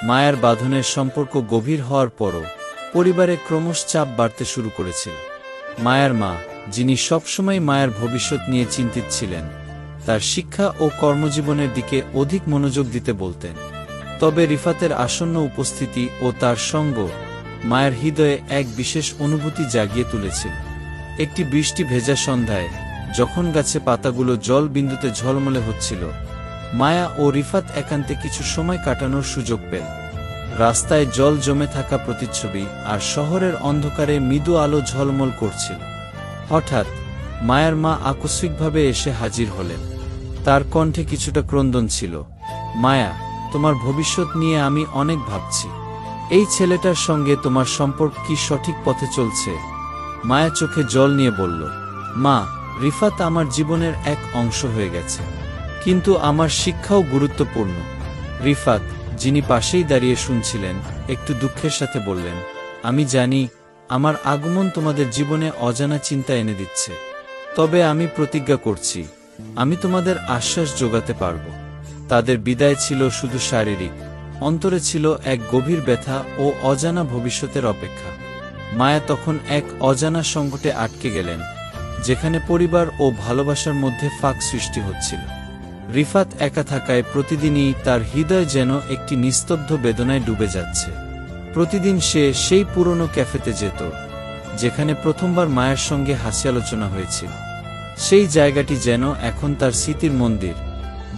মায়ার বাঁধনের সম্পর্ক গভীর হওয়ার পরও পরিবারে ক্রমশ চাপ বাড়তে শুরু করেছিল। মায়ার মা, যিনি সবসময় মায়ের ভবিষ্যৎ নিয়ে চিন্তিত ছিলেন, তার শিক্ষা ও কর্মজীবনের দিকে অধিক মনোযোগ দিতে বলতেন। তবে রিফাতের আসন্ন উপস্থিতি ও তার সঙ্গ মায়ের হৃদয়ে এক বিশেষ অনুভূতি জাগিয়ে তুলেছিল। একটি বৃষ্টি ভেজা সন্ধ্যায় যখন গাছে পাতাগুলো জল বিন্দুতে ঝলমলে হচ্ছিল, মায়া ও রিফাত একান্তে কিছু সময় কাটানোর সুযোগ পেল। রাস্তায় জল জমে থাকা প্রতিচ্ছবি আর শহরের অন্ধকারে মৃদু আলো ঝলমল করছিল। হঠাৎ মায়ার মা আকস্মিকভাবে এসে হাজির হলেন। তার কণ্ঠে কিছুটা ক্রন্দন ছিল। মায়া, তোমার ভবিষ্যৎ নিয়ে আমি অনেক ভাবছি। এই ছেলেটার সঙ্গে তোমার সম্পর্ক কি সঠিক পথে চলছে? মায়া চোখে জল নিয়ে বলল, মা, রিফাত আমার জীবনের এক অংশ হয়ে গেছে, কিন্তু আমার শিক্ষাও গুরুত্বপূর্ণ। রিফাত, যিনি পাশেই দাঁড়িয়ে শুনছিলেন, একটু দুঃখের সাথে বললেন, আমি জানি আমার আগমন তোমাদের জীবনে অজানা চিন্তা এনে দিচ্ছে, তবে আমি প্রতিজ্ঞা করছি আমি তোমাদের আশ্বাস যোগাতে পারব। তাদের বিদায় ছিল শুধু শারীরিক, অন্তরে ছিল এক গভীর ব্যথা ও অজানা ভবিষ্যতের অপেক্ষা। মায়া তখন এক অজানা সংকটে আটকে গেলেন, যেখানে পরিবার ও ভালোবাসার মধ্যে ফাঁক সৃষ্টি হচ্ছিল। রিফাত একা থাকায় প্রতিদিনই তার হৃদয় যেন একটি নিস্তব্ধ বেদনায় ডুবে যাচ্ছে। প্রতিদিন সে সেই পুরনো ক্যাফেতে যেত, যেখানে প্রথমবার মায়ের সঙ্গে হাসি আলোচনা হয়েছিল। সেই জায়গাটি যেন এখন তার স্মৃতির মন্দির,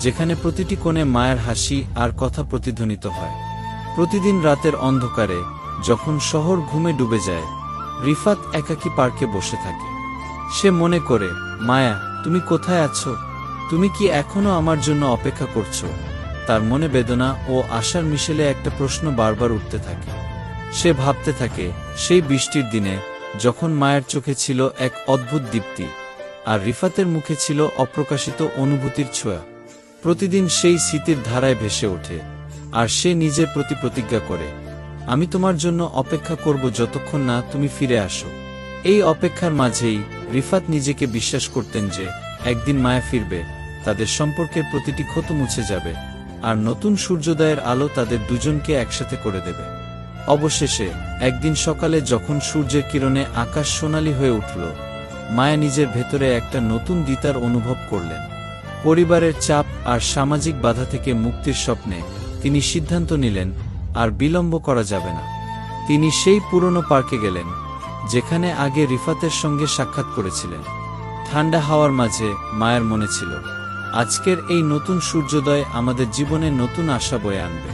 যেখানে প্রতিটি কোণে মায়ের হাসি আর কথা প্রতিধ্বনিত হয়। প্রতিদিন রাতের অন্ধকারে যখন শহর ঘুমে ডুবে যায়, রিফাত একাকী পার্কে বসে থাকে। সে মনে করে, মায়া, তুমি কোথায় আছো? তুমি কি এখনো আমার জন্য অপেক্ষা করছো? তার মনে বেদনা ও আশার মিশেলে একটা প্রশ্ন বারবার উঠতে থাকে। সে ভাবতে থাকে সেই বৃষ্টির দিনে যখন মায়ের চোখে ছিল এক অদ্ভুত দীপ্তি, আর রিফাতের মুখে ছিল অপ্রকাশিত অনুভূতির ছোঁয়া। প্রতিদিন সেই স্মৃতির ধারায় ভেসে ওঠে, আর সে নিজের প্রতি প্রতিজ্ঞা করে, আমি তোমার জন্য অপেক্ষা করব যতক্ষণ না তুমি ফিরে আসো। এই অপেক্ষার মাঝেই রিফাত নিজেকে বিশ্বাস করতেন যে একদিন মায়া ফিরবে, তাদের সম্পর্কের প্রতিটি ক্ষত মুছে যাবে, আর নতুন সূর্যোদয়ের আলো তাদের দুজনকে একসাথে করে দেবে। অবশেষে একদিন সকালে যখন সূর্যের কিরণে আকাশ সোনালী হয়ে উঠল, মায়া নিজের ভেতরে একটা নতুন দিতার অনুভব করলেন। পরিবারের চাপ আর সামাজিক বাধা থেকে মুক্তির স্বপ্নে তিনি সিদ্ধান্ত নিলেন আর বিলম্ব করা যাবে না। তিনি সেই পুরনো পার্কে গেলেন, যেখানে আগে রিফাতের সঙ্গে সাক্ষাৎ করেছিলেন। ঠান্ডা হাওয়ার মাঝে মায়ের মনে ছিল, আজকের এই নতুন সূর্যোদয় আমাদের জীবনে নতুন আশা বয়ে আনবে।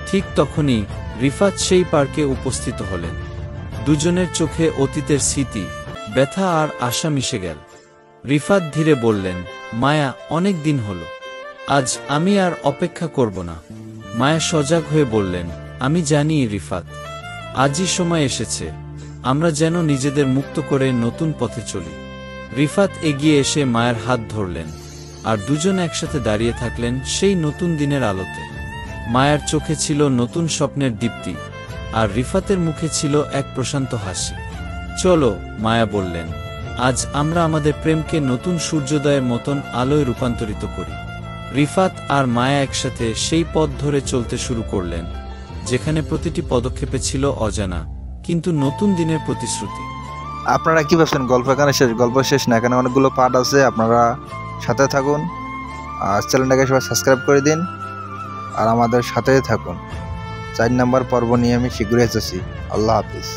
ঠিক তখনই রিফাত সেই পার্কে উপস্থিত হলেন। দুজনের চোখে অতীতের স্মৃতি, ব্যথা আর আশা মিশে গেল। রিফাত ধীরে বললেন, মায়া, অনেক দিন হলো, আজ আমি আর অপেক্ষা করব না। মায়া সজাগ হয়ে বললেন, আমি জানি রিফাত, আজই সময় এসেছে, আমরা যেন নিজেদের মুক্ত করে নতুন পথে চলি। রিফাত এগিয়ে এসে মায়ের হাত ধরলেন, আর দুজন একসাথে দাঁড়িয়ে থাকলেন সেই নতুন দিনের আলোতে। মায়ার চোখে ছিল নতুন স্বপ্নের দীপ্তি, আর রিফাতের মুখে ছিল এক প্রশান্ত হাসি। চলো, মায়া বললেন, আজ আমরা আমাদের প্রেমকে নতুন সূর্যোদয়ের মতন আলোয় রূপান্তরিত করি। রিফাত আর মায়া একসাথে সেই পথ ধরে চলতে শুরু করলেন, যেখানে প্রতিটি পদক্ষেপে ছিল অজানা কিন্তু নতুন দিনের প্রতিশ্রুতি। আপনারা কি ভাবছেন গল্প এখানে শেষ? গল্প শেষ না, এখানে অনেকগুলো পার্ট আছে, আপনারা সাথে থাকুন। আর চ্যানেলটাকে সবাই সাবস্ক্রাইব করে দিন আর আমাদের সাথেই থাকুন। 4 নম্বর পর্ব নিয়ে আমি শীঘ্রই এসেছি। আল্লাহ হাফিজ।